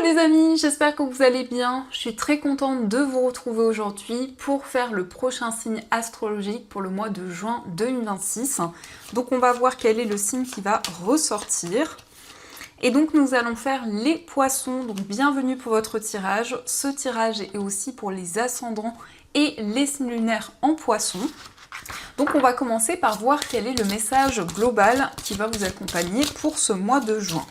les amis, j'espère que vous allez bien. Je suis très contente de vous retrouver aujourd'hui pour faire le prochain signe astrologique pour le mois de juin 2026. Donc on va voir quel est le signe qui va ressortir. Et donc nous allons faire les poissons, donc bienvenue pour votre tirage. Ce tirage est aussi pour les ascendants et les signes lunaires en poissons. Donc on va commencer par voir quel est le message global qui va vous accompagner pour ce mois de juin.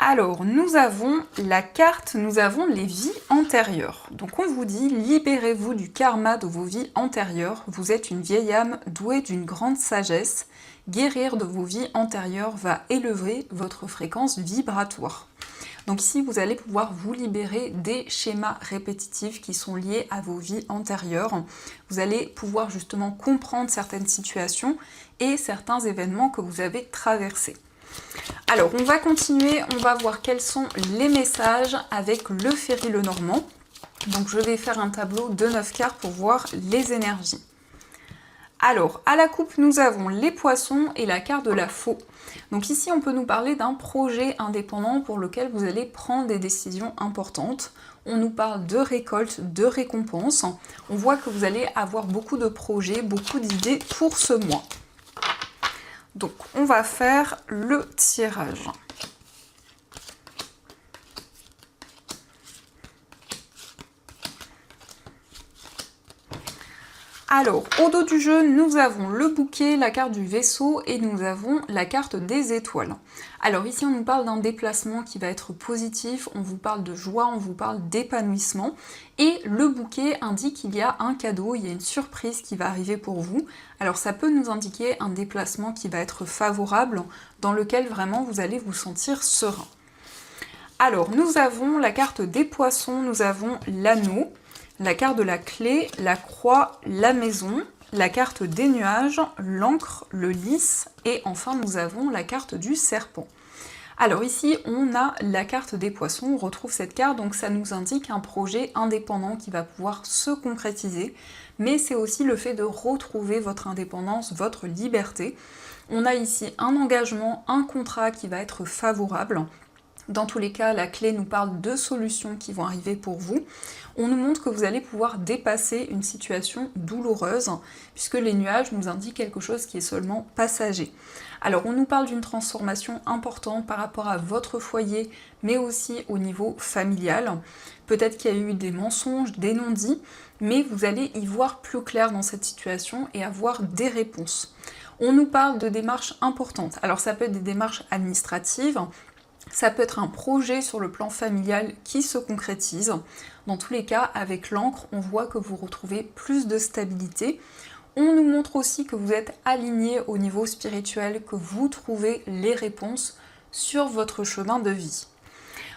Alors, nous avons la carte, nous avons les vies antérieures. Donc on vous dit, libérez-vous du karma de vos vies antérieures. Vous êtes une vieille âme douée d'une grande sagesse. Guérir de vos vies antérieures va élever votre fréquence vibratoire. Donc ici, vous allez pouvoir vous libérer des schémas répétitifs qui sont liés à vos vies antérieures. Vous allez pouvoir justement comprendre certaines situations et certains événements que vous avez traversés. Alors, on va continuer, on va voir quels sont les messages avec le Ferry Lenormand. Donc, je vais faire un tableau de 9 cartes pour voir les énergies. Alors, à la coupe, nous avons les poissons et la carte de la faux. Donc ici, on peut nous parler d'un projet indépendant pour lequel vous allez prendre des décisions importantes. On nous parle de récolte, de récompense. On voit que vous allez avoir beaucoup de projets, beaucoup d'idées pour ce mois. Donc, on va faire le tirage. Alors, au dos du jeu, nous avons le bouquet, la carte du vaisseau et nous avons la carte des étoiles. Alors ici, on nous parle d'un déplacement qui va être positif, on vous parle de joie, on vous parle d'épanouissement. Et le bouquet indique qu'il y a un cadeau, il y a une surprise qui va arriver pour vous. Alors ça peut nous indiquer un déplacement qui va être favorable, dans lequel vraiment vous allez vous sentir serein. Alors, nous avons la carte des poissons, nous avons l'anneau. La carte de la clé, la croix, la maison, la carte des nuages, l'encre, le lys et enfin nous avons la carte du serpent. Alors ici on a la carte des poissons, on retrouve cette carte donc ça nous indique un projet indépendant qui va pouvoir se concrétiser mais c'est aussi le fait de retrouver votre indépendance, votre liberté. On a ici un engagement, un contrat qui va être favorable. Dans tous les cas, la clé nous parle de solutions qui vont arriver pour vous. On nous montre que vous allez pouvoir dépasser une situation douloureuse, puisque les nuages nous indiquent quelque chose qui est seulement passager. Alors, on nous parle d'une transformation importante par rapport à votre foyer, mais aussi au niveau familial. Peut-être qu'il y a eu des mensonges, des non-dits, mais vous allez y voir plus clair dans cette situation et avoir des réponses. On nous parle de démarches importantes. Alors, ça peut être des démarches administratives, ça peut être un projet sur le plan familial qui se concrétise. Dans tous les cas, avec l'encre, on voit que vous retrouvez plus de stabilité. On nous montre aussi que vous êtes aligné au niveau spirituel, que vous trouvez les réponses sur votre chemin de vie.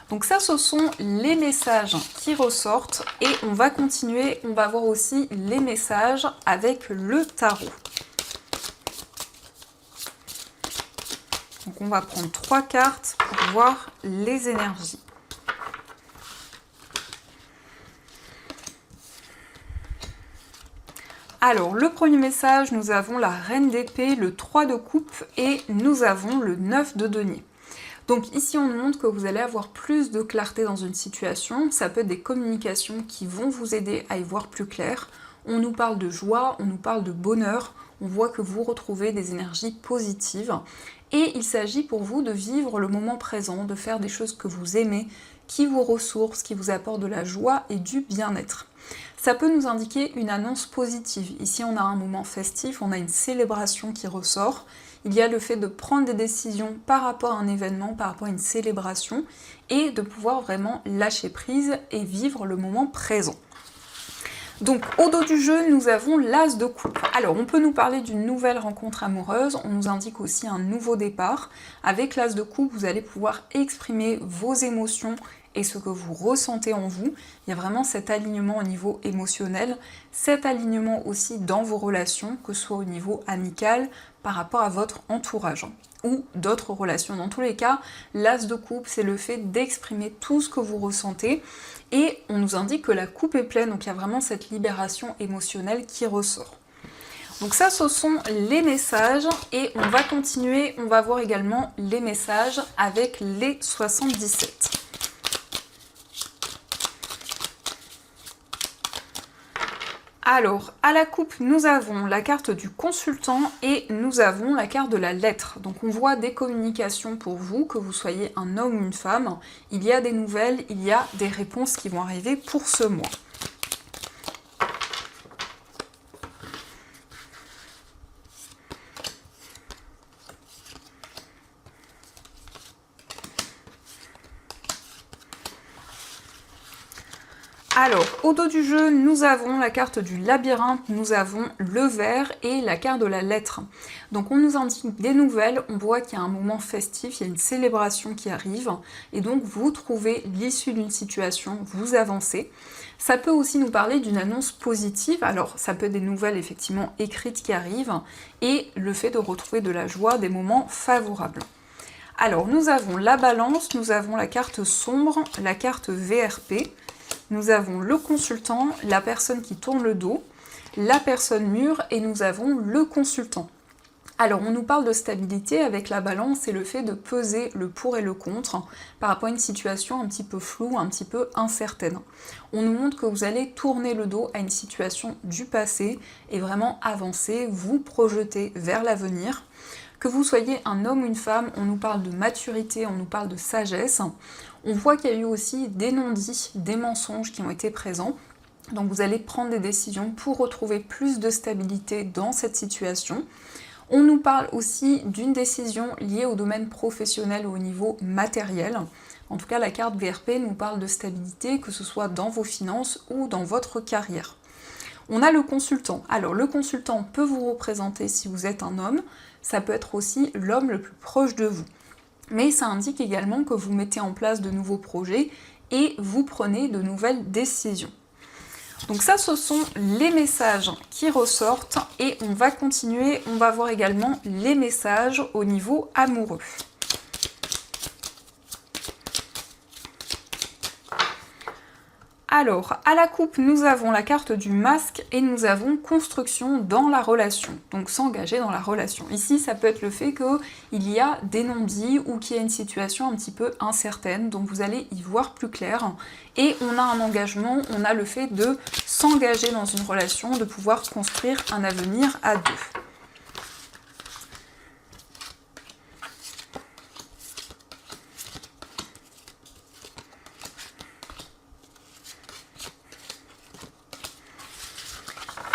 Donc ça, ce sont les messages qui ressortent et on va continuer, on va voir aussi les messages avec le tarot. Donc on va prendre 3 cartes pour voir les énergies. Alors le premier message, nous avons la reine d'épée, le 3 de coupe et nous avons le 9 de denier. Donc ici on nous montre que vous allez avoir plus de clarté dans une situation, ça peut être des communications qui vont vous aider à y voir plus clair. On nous parle de joie, on nous parle de bonheur, on voit que vous retrouvez des énergies positives. Et il s'agit pour vous de vivre le moment présent, de faire des choses que vous aimez, qui vous ressourcent, qui vous apportent de la joie et du bien-être. Ça peut nous indiquer une annonce positive. Ici, on a un moment festif, on a une célébration qui ressort. Il y a le fait de prendre des décisions par rapport à un événement, par rapport à une célébration, et de pouvoir vraiment lâcher prise et vivre le moment présent. Donc au dos du jeu, nous avons l'as de coupe. Alors on peut nous parler d'une nouvelle rencontre amoureuse, on nous indique aussi un nouveau départ. Avec l'as de coupe, vous allez pouvoir exprimer vos émotions et ce que vous ressentez en vous. Il y a vraiment cet alignement au niveau émotionnel, cet alignement aussi dans vos relations, que ce soit au niveau amical, par rapport à votre entourage ou d'autres relations. Dans tous les cas, l'as de coupe, c'est le fait d'exprimer tout ce que vous ressentez et on nous indique que la coupe est pleine, donc il y a vraiment cette libération émotionnelle qui ressort. Donc ça, ce sont les messages et on va continuer, on va voir également les messages avec les 77. Alors, à la coupe, nous avons la carte du consultant et nous avons la carte de la lettre. Donc on voit des communications pour vous, que vous soyez un homme ou une femme. Il y a des nouvelles, il y a des réponses qui vont arriver pour ce mois. Alors, au dos du jeu, nous avons la carte du labyrinthe, nous avons le verre et la carte de la lettre. Donc on nous indique des nouvelles, on voit qu'il y a un moment festif, il y a une célébration qui arrive, et donc vous trouvez l'issue d'une situation, vous avancez. Ça peut aussi nous parler d'une annonce positive, alors ça peut être des nouvelles effectivement écrites qui arrivent, et le fait de retrouver de la joie, des moments favorables. Alors nous avons la balance, nous avons la carte sombre, la carte VRP, nous avons le consultant, la personne qui tourne le dos, la personne mûre et nous avons le consultant. Alors on nous parle de stabilité avec la balance et le fait de peser le pour et le contre par rapport à une situation un petit peu floue, un petit peu incertaine. On nous montre que vous allez tourner le dos à une situation du passé et vraiment avancer, vous projeter vers l'avenir. Que vous soyez un homme ou une femme, on nous parle de maturité, on nous parle de sagesse. On voit qu'il y a eu aussi des non-dits, des mensonges qui ont été présents. Donc vous allez prendre des décisions pour retrouver plus de stabilité dans cette situation. On nous parle aussi d'une décision liée au domaine professionnel ou au niveau matériel. En tout cas, la carte VRP nous parle de stabilité, que ce soit dans vos finances ou dans votre carrière. On a le consultant. Alors le consultant peut vous représenter si vous êtes un homme, ça peut être aussi l'homme le plus proche de vous. Mais ça indique également que vous mettez en place de nouveaux projets et vous prenez de nouvelles décisions. Donc ça, ce sont les messages qui ressortent et on va continuer, on va voir également les messages au niveau amoureux. Alors, à la coupe, nous avons la carte du masque et nous avons construction dans la relation, donc s'engager dans la relation. Ici, ça peut être le fait qu'il y a des non-dits ou qu'il y a une situation un petit peu incertaine, donc vous allez y voir plus clair. Et on a un engagement, on a le fait de s'engager dans une relation, de pouvoir construire un avenir à deux.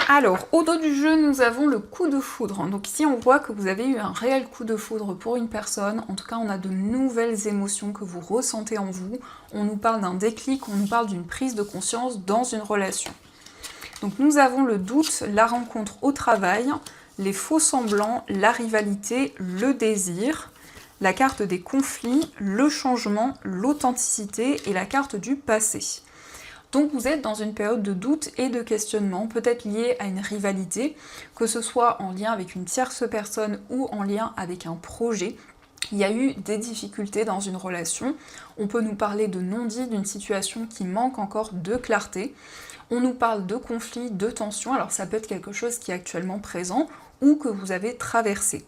Alors, au dos du jeu, nous avons le coup de foudre. Donc ici, on voit que vous avez eu un réel coup de foudre pour une personne. En tout cas, on a de nouvelles émotions que vous ressentez en vous. On nous parle d'un déclic, on nous parle d'une prise de conscience dans une relation. Donc nous avons le doute, la rencontre au travail, les faux semblants, la rivalité, le désir, la carte des conflits, le changement, l'authenticité et la carte du passé. Donc vous êtes dans une période de doute et de questionnement, peut-être liée à une rivalité, que ce soit en lien avec une tierce personne ou en lien avec un projet. Il y a eu des difficultés dans une relation. On peut nous parler de non-dit, d'une situation qui manque encore de clarté. On nous parle de conflits, de tensions, alors ça peut être quelque chose qui est actuellement présent ou que vous avez traversé.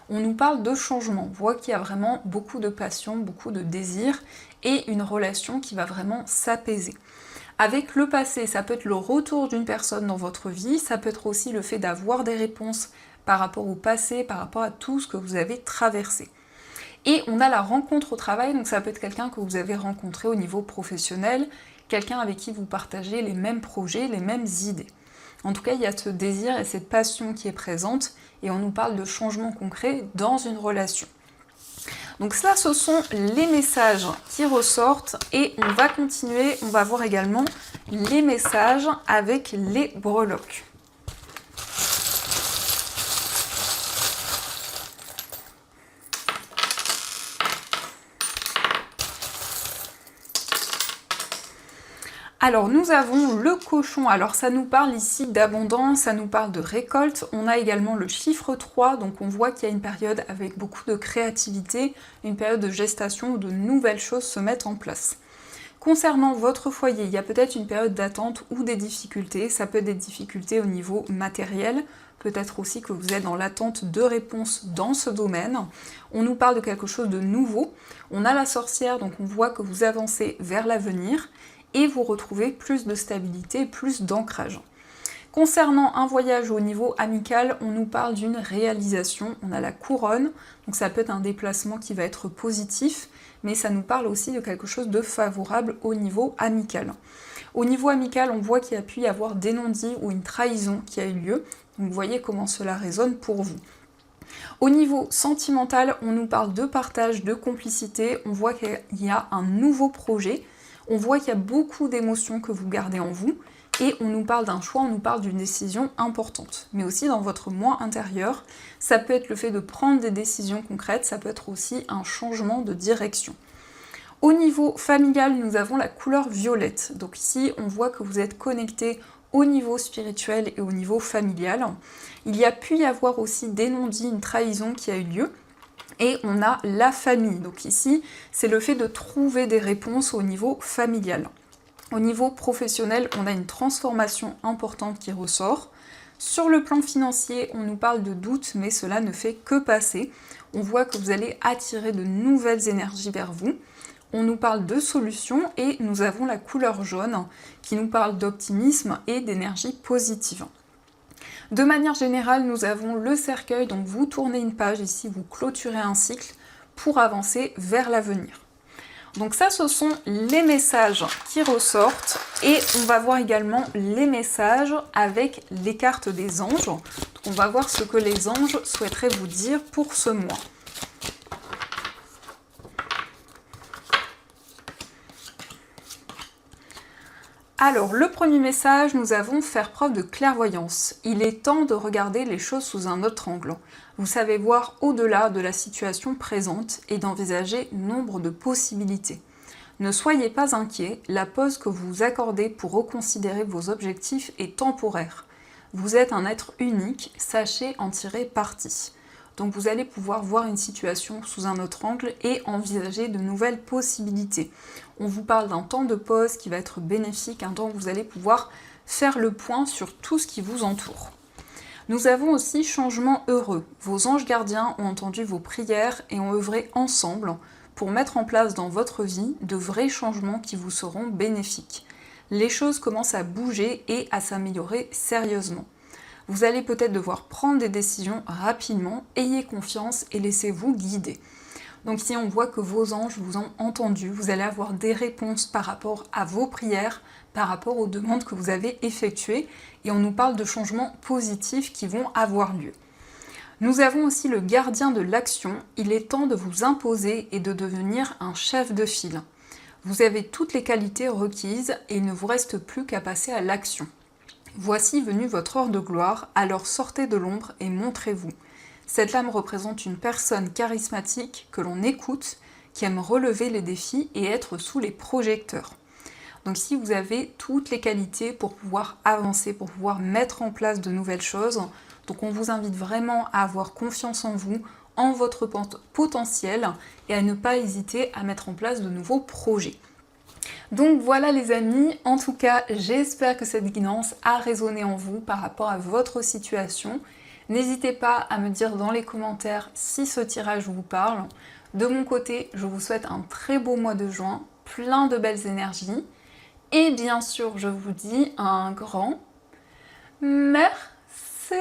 On nous parle de changement, on voit qu'il y a vraiment beaucoup de passion, beaucoup de désir et une relation qui va vraiment s'apaiser. Avec le passé, ça peut être le retour d'une personne dans votre vie, ça peut être aussi le fait d'avoir des réponses par rapport au passé, par rapport à tout ce que vous avez traversé. Et on a la rencontre au travail, donc ça peut être quelqu'un que vous avez rencontré au niveau professionnel, quelqu'un avec qui vous partagez les mêmes projets, les mêmes idées. En tout cas, il y a ce désir et cette passion qui est présente, et on nous parle de changements concrets dans une relation. Donc ça, ce sont les messages qui ressortent et on va continuer, on va voir également les messages avec les breloques. Alors nous avons le cochon, alors ça nous parle ici d'abondance, ça nous parle de récolte, on a également le chiffre 3, donc on voit qu'il y a une période avec beaucoup de créativité, une période de gestation où de nouvelles choses se mettent en place. Concernant votre foyer, il y a peut-être une période d'attente ou des difficultés, ça peut être des difficultés au niveau matériel, peut-être aussi que vous êtes dans l'attente de réponses dans ce domaine. On nous parle de quelque chose de nouveau, on a la sorcière, donc on voit que vous avancez vers l'avenir, et vous retrouvez plus de stabilité, plus d'ancrage. Concernant un voyage au niveau amical, on nous parle d'une réalisation, on a la couronne, donc ça peut être un déplacement qui va être positif, mais ça nous parle aussi de quelque chose de favorable au niveau amical. Au niveau amical, on voit qu'il y a pu y avoir des non-dits ou une trahison qui a eu lieu, donc vous voyez comment cela résonne pour vous. Au niveau sentimental, on nous parle de partage, de complicité, on voit qu'il y a un nouveau projet, on voit qu'il y a beaucoup d'émotions que vous gardez en vous, et on nous parle d'un choix, on nous parle d'une décision importante. Mais aussi dans votre moi intérieur, ça peut être le fait de prendre des décisions concrètes, ça peut être aussi un changement de direction. Au niveau familial, nous avons la couleur violette. Donc ici, on voit que vous êtes connecté au niveau spirituel et au niveau familial. Il y a pu y avoir aussi des non-dits, une trahison qui a eu lieu. Et on a la famille. Donc ici, c'est le fait de trouver des réponses au niveau familial. Au niveau professionnel, on a une transformation importante qui ressort. Sur le plan financier, on nous parle de doute, mais cela ne fait que passer. On voit que vous allez attirer de nouvelles énergies vers vous. On nous parle de solutions et nous avons la couleur jaune qui nous parle d'optimisme et d'énergie positive. De manière générale, nous avons le cercueil, donc vous tournez une page ici, vous clôturez un cycle pour avancer vers l'avenir. Donc ça, ce sont les messages qui ressortent et on va voir également les messages avec les cartes des anges. Donc on va voir ce que les anges souhaiteraient vous dire pour ce mois. Alors, le premier message, nous avons faire preuve de clairvoyance. Il est temps de regarder les choses sous un autre angle. Vous savez voir au-delà de la situation présente et d'envisager nombre de possibilités. Ne soyez pas inquiets, la pause que vous vous accordez pour reconsidérer vos objectifs est temporaire. Vous êtes un être unique, sachez en tirer parti. Donc vous allez pouvoir voir une situation sous un autre angle et envisager de nouvelles possibilités. On vous parle d'un temps de pause qui va être bénéfique, un temps où vous allez pouvoir faire le point sur tout ce qui vous entoure. Nous avons aussi changement heureux. Vos anges gardiens ont entendu vos prières et ont œuvré ensemble pour mettre en place dans votre vie de vrais changements qui vous seront bénéfiques. Les choses commencent à bouger et à s'améliorer sérieusement. Vous allez peut-être devoir prendre des décisions rapidement, ayez confiance et laissez-vous guider. Donc ici on voit que vos anges vous ont entendu, vous allez avoir des réponses par rapport à vos prières, par rapport aux demandes que vous avez effectuées, et on nous parle de changements positifs qui vont avoir lieu. Nous avons aussi le gardien de l'action, il est temps de vous imposer et de devenir un chef de file. Vous avez toutes les qualités requises et il ne vous reste plus qu'à passer à l'action. Voici venu votre heure de gloire, alors sortez de l'ombre et montrez-vous. Cette lame représente une personne charismatique que l'on écoute, qui aime relever les défis et être sous les projecteurs. Donc si vous avez toutes les qualités pour pouvoir avancer, pour pouvoir mettre en place de nouvelles choses, donc on vous invite vraiment à avoir confiance en vous, en votre potentiel et à ne pas hésiter à mettre en place de nouveaux projets. Donc voilà les amis, en tout cas j'espère que cette guidance a résonné en vous par rapport à votre situation. N'hésitez pas à me dire dans les commentaires si ce tirage vous parle. De mon côté, je vous souhaite un très beau mois de juin, plein de belles énergies. Et bien sûr, je vous dis un grand merci.